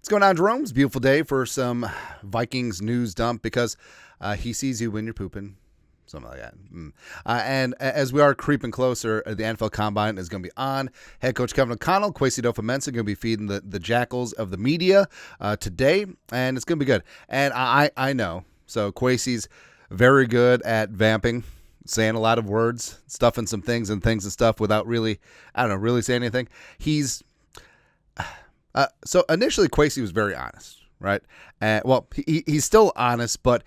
What's going on, Jerome? It's a beautiful day for some Vikings news dump because he sees you when you're pooping. Something like that. And as we are creeping closer, the NFL Combine is going to be on. Head coach Kevin O'Connell, adofo-mensah going to be feeding the jackals of the media today, and it's going to be good. And I know. So Kwesi's very good at vamping, saying a lot of words, stuffing some things and stuff without really saying anything. So initially, Kwesi was very honest, right? He's still honest, but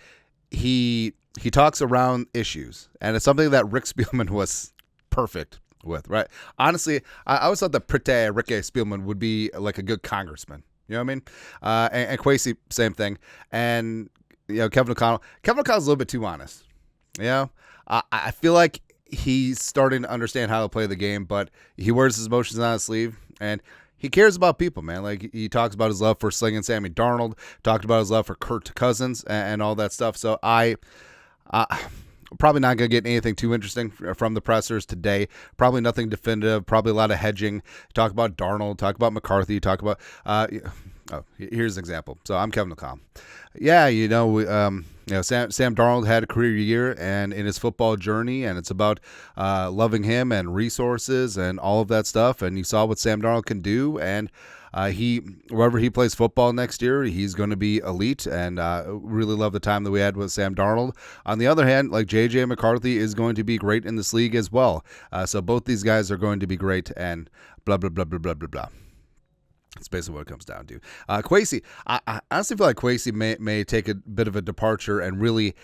he talks around issues, and it's something that Rick Spielman was perfect with, right? Honestly, I always thought that Rick Spielman would be like a good congressman. You know what I mean? And Kwesi, same thing. And Kevin O'Connell's a little bit too honest. I feel like he's starting to understand how to play the game, but he wears his emotions on his sleeve, and he cares about people, man. Like, he talks about his love for slinging Sammy Darnold, talked about his love for Kirk Cousins and all that stuff. So probably not going to get anything too interesting from the pressers today. Probably nothing definitive. Probably a lot of hedging. Talk about Darnold. Talk about McCarthy. Talk about here's an example. So I'm Kevin O'Connell. Yeah, Sam Darnold had a career year and in his football journey, and it's about loving him and resources and all of that stuff. And you saw what Sam Darnold can do, and wherever he plays football next year, he's going to be elite, and really love the time that we had with Sam Darnold. On the other hand, like J.J. McCarthy is going to be great in this league as well. So both these guys are going to be great, and blah, blah, blah, blah, blah, blah, blah. That's basically what it comes down to. Kwesi, I honestly feel like Kwesi may take a bit of a departure and really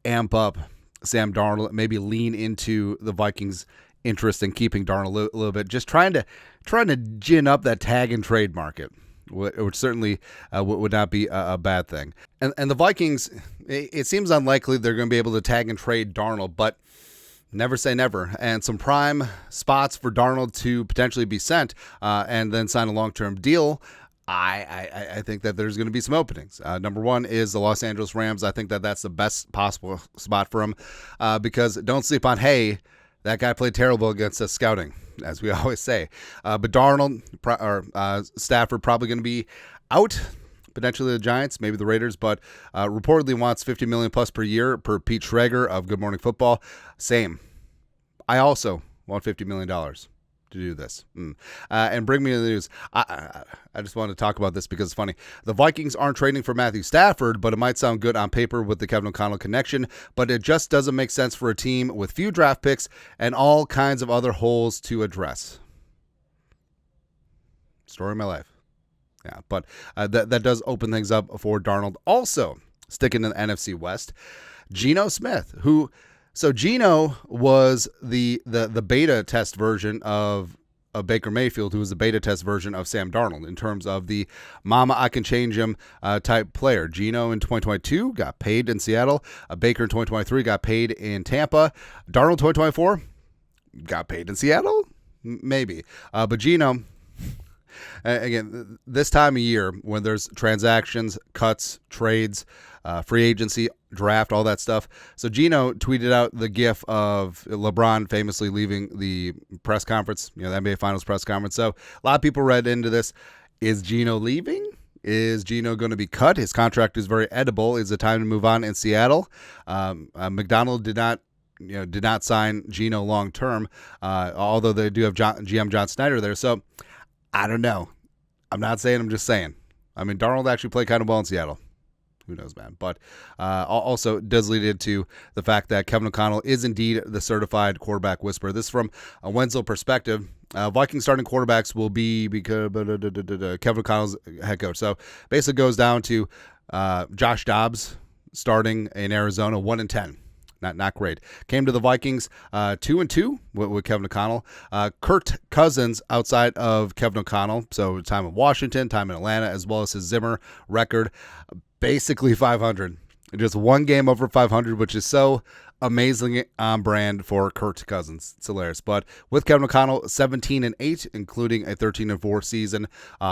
amp up Sam Darnold, maybe lean into the Vikings' interest in keeping Darnold a little bit, just trying to gin up that tag and trade market, which certainly would not be a bad thing. And the Vikings, it seems unlikely they're going to be able to tag and trade Darnold, but never say never. And some prime spots for Darnold to potentially be sent and then sign a long-term deal. I think that there's going to be some openings. Number one is the Los Angeles Rams. I think that that's the best possible spot for him because don't sleep on, hey, that guy played terrible against us scouting, as we always say. But Darnold or Stafford probably going to be out. Potentially the Giants, maybe the Raiders, but reportedly wants $50 million plus per year per Pete Schrager of Good Morning Football. Same. I also want $50 million to do this. And bring me to the news. I just wanted to talk about this because it's funny. The Vikings aren't trading for Matthew Stafford, but it might sound good on paper with the Kevin O'Connell connection, but it just doesn't make sense for a team with few draft picks and all kinds of other holes to address. Story of my life. Yeah, but that does open things up for Darnold. Also, sticking in the NFC West, Geno Smith, so Geno was the beta test version of Baker Mayfield, who was the beta test version of Sam Darnold in terms of the mama I can change him type player. Geno in 2022 got paid in Seattle. Baker in 2023 got paid in Tampa. Darnold 2024 got paid in Seattle? Maybe. But Geno, again, this time of year when there's transactions, cuts, trades, free agency, draft, all that stuff. So Geno tweeted out the gif of LeBron famously leaving the press conference, the NBA Finals press conference. So a lot of people read into this. Is Geno leaving? Is Geno going to be cut? His contract is very edible. Is it time to move on in Seattle? McDonald did not sign Geno long term, although they do have GM John Snyder there. So I don't know. I'm not saying, I'm just saying. I mean, Darnold actually played kind of well in Seattle. Who knows, man? But also does lead into the fact that Kevin O'Connell is indeed the certified quarterback whisperer. This is from a Wenzel perspective. Vikings starting quarterbacks will be because Kevin O'Connell's head coach. So basically goes down to Josh Dobbs starting in Arizona, 1-10. Not great. Came to the Vikings 2-2 with Kevin O'Connell. Kirk Cousins outside of Kevin O'Connell, so time in Washington, time in Atlanta, as well as his Zimmer record, basically 500. Just one game over 500, which is so amazing on brand for Kirk Cousins. It's hilarious. But with Kevin O'Connell, 17-8, including a 13-4 season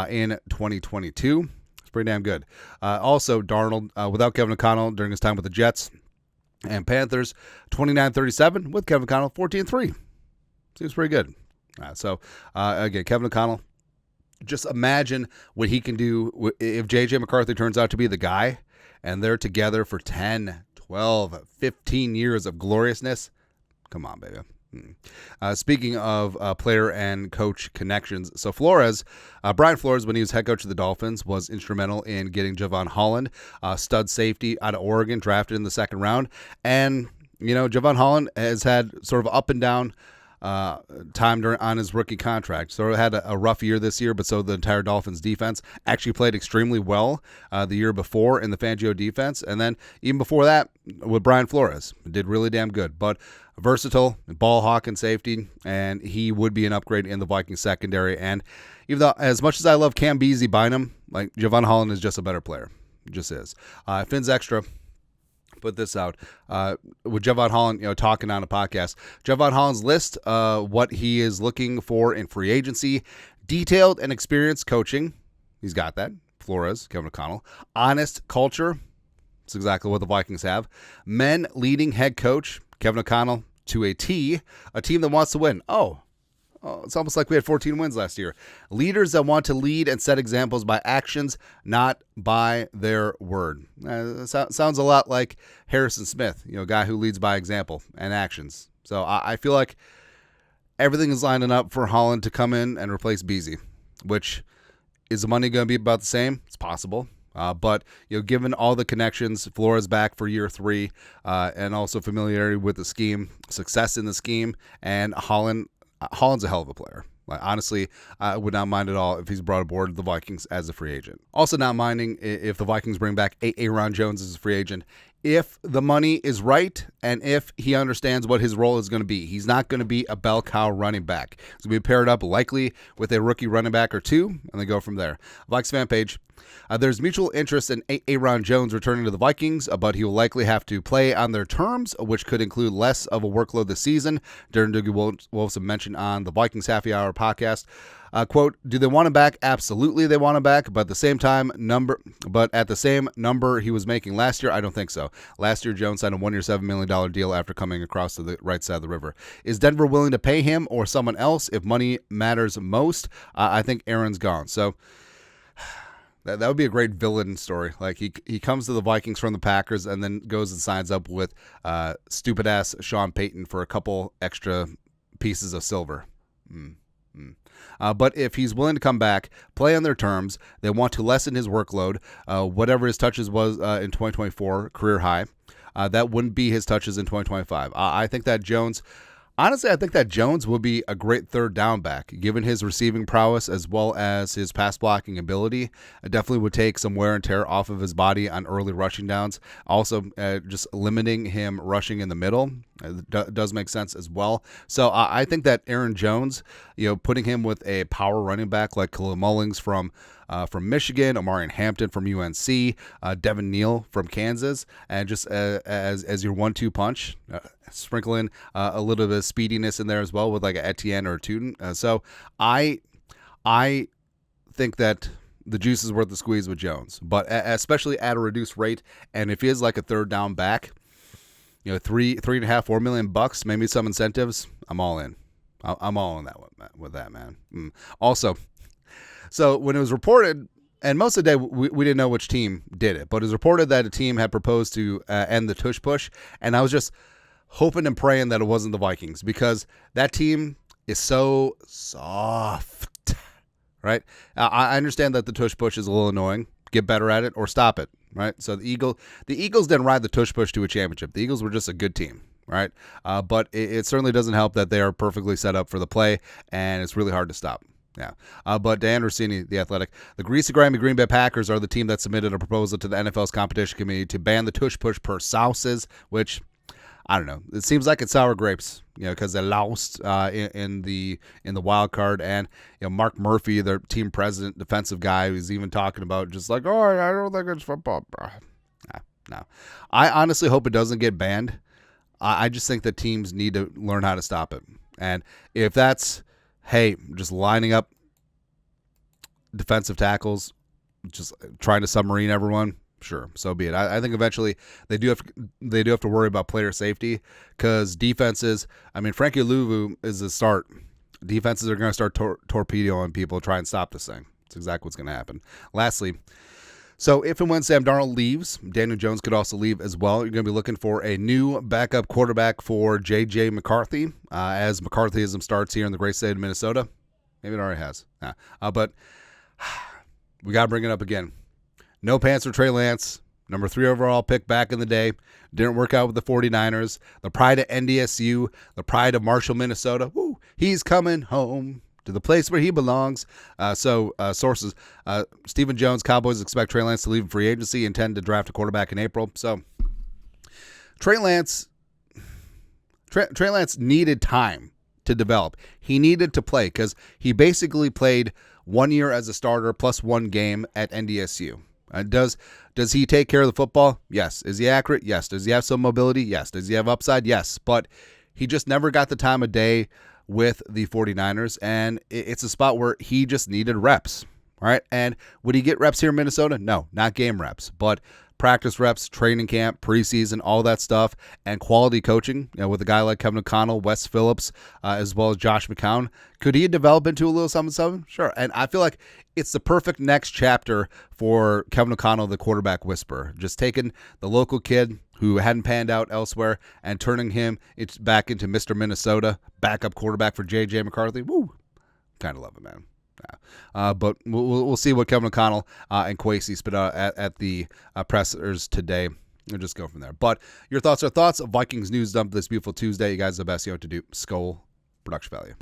in 2022. It's pretty damn good. Also, Darnold, without Kevin O'Connell during his time with the Jets and Panthers, 29-37. With Kevin O'Connell, 14-3. Seems pretty good. So, again, Kevin O'Connell, just imagine what he can do if J.J. McCarthy turns out to be the guy and they're together for 10, 12, 15 years of gloriousness. Come on, baby. Speaking of player and coach connections, so Brian Flores, when he was head coach of the Dolphins, was instrumental in getting Javon Holland, stud safety out of Oregon, drafted in the second round. And, Javon Holland has had sort of up and down time on his rookie contract. So had a rough year this year, but so the entire Dolphins defense actually played extremely well the year before in the Fangio defense. And then even before that with Brian Flores, did really damn good. But versatile, ball hawk and safety, and he would be an upgrade in the Vikings secondary. And even though, as much as I love Cam Beasley Bynum, like Javon Holland is just a better player. He just is. Fins Extra put this out with Javon Holland, talking on a podcast. Javon Holland's list, what he is looking for in free agency: detailed and experienced coaching. He's got that. Flores, Kevin O'Connell. Honest culture. That's exactly what the Vikings have. Men leading head coach, Kevin O'Connell, to a team that wants to win. Oh, it's almost like we had 14 wins last year. Leaders that want to lead and set examples by actions, not by their word. Sounds a lot like Harrison Smith, a guy who leads by example and actions. So I feel like everything is lining up for Holland to come in and replace Beasley, which is the money going to be about the same? It's possible. But given all the connections, Flores back for year 3, and also familiarity with the scheme, success in the scheme, and Holland's a hell of a player. Like, honestly, I would not mind at all if he's brought aboard the Vikings as a free agent. Also not minding if the Vikings bring back Aaron Jones as a free agent, if the money is right and if he understands what his role is going to be. He's not going to be a bell cow running back. He's going to be paired up likely with a rookie running back or two, and they go from there. Vikes fan page. There's mutual interest in Aaron Jones returning to the Vikings, but he will likely have to play on their terms, which could include less of a workload this season. Darren Doogie Wolfson mentioned on the Vikings Happy Hour podcast, quote, do they want him back? Absolutely they want him back, but at the same number he was making last year, I don't think so. Last year, Jones signed a 1-year, $7 million deal after coming across to the right side of the river. Is Denver willing to pay him or someone else if money matters most? I think Aaron's gone. So that would be a great villain story. Like he comes to the Vikings from the Packers and then goes and signs up with stupid ass Sean Payton for a couple extra pieces of silver. But if he's willing to come back, play on their terms, they want to lessen his workload, whatever his touches was in 2024, career high, that wouldn't be his touches in 2025. I think that Jones would be a great third down back, given his receiving prowess as well as his pass blocking ability. It definitely would take some wear and tear off of his body on early rushing downs. Also, just limiting him rushing in the middle does make sense as well. So I think that Aaron Jones, putting him with a power running back like Khalil Mullings from Michigan, Omarion Hampton from UNC, Devin Neal from Kansas, and just as your 1-2 punch, sprinkle in a little bit of speediness in there as well with like a Etienne or a Tuden. So I think that the juice is worth the squeeze with Jones, but especially at a reduced rate. And if he is like a third down back, $3.5, $4 million, maybe some incentives, I'm all in. I'm all in that with that, man. Also, so when it was reported, and most of the day we didn't know which team did it, but it was reported that a team had proposed to end the tush push, and I was just hoping and praying that it wasn't the Vikings, because that team is so soft, right? I understand that the tush push is a little annoying. Get better at it or stop it, right? So the Eagles didn't ride the tush push to a championship. The Eagles were just a good team, right? But it certainly doesn't help that they are perfectly set up for the play, and it's really hard to stop. Yeah. But Dan Rossini, The Athletic, the greasy, grimy Green Bay Packers are the team that submitted a proposal to the NFL's competition committee to ban the tush push per sauces, which, I don't know. It seems like it's sour grapes, because they lost in the wild card, and Mark Murphy, their team president, defensive guy, who's even talking about just like, oh, I don't think it's football. No. I honestly hope it doesn't get banned. I just think that teams need to learn how to stop it, and if that's, hey, just lining up defensive tackles, just trying to submarine everyone, sure, so be it. I think eventually they do have to worry about player safety, because defenses, I mean, Frankie Louvu is the start Defenses are going to start torpedoing people, try and stop this thing. That's exactly what's going to happen. Lastly, so if and when Sam Darnold leaves, Daniel Jones could also leave as well. You're going to be looking for a new backup quarterback for J.J. McCarthy as McCarthyism starts here in the great state of Minnesota. Maybe it already has. But we got to bring it up again. No pants for Trey Lance, number 3 overall pick back in the day. Didn't work out with the 49ers. The pride of NDSU, the pride of Marshall, Minnesota. Woo, he's coming home to the place where he belongs. Sources, Stephen Jones, Cowboys expect Trey Lance to leave in free agency, intend to draft a quarterback in April. So Trey Lance needed time to develop. He needed to play because he basically played 1 year as a starter plus 1 game at NDSU. Does he take care of the football? Yes. Is he accurate? Yes. Does he have some mobility? Yes. Does he have upside? Yes. But he just never got the time of day with the 49ers, and it's a spot where he just needed reps. All right. And would he get reps here in Minnesota? No, not game reps, but practice reps, training camp, preseason, all that stuff, and quality coaching, with a guy like Kevin O'Connell, Wes Phillips, as well as Josh McCown. Could he develop into a little something? Sure. And I feel like it's the perfect next chapter for Kevin O'Connell, the quarterback whisperer. Just taking the local kid who hadn't panned out elsewhere and turning him back into Mr. Minnesota, backup quarterback for J.J. McCarthy. Woo! Kind of love it, man. But we'll see what Kevin O'Connell and Kwesi spit out at the pressers today. We'll just go from there. But your thoughts are thoughts. Vikings news dump this beautiful Tuesday. You guys are the best. You know what to do. Skull production value.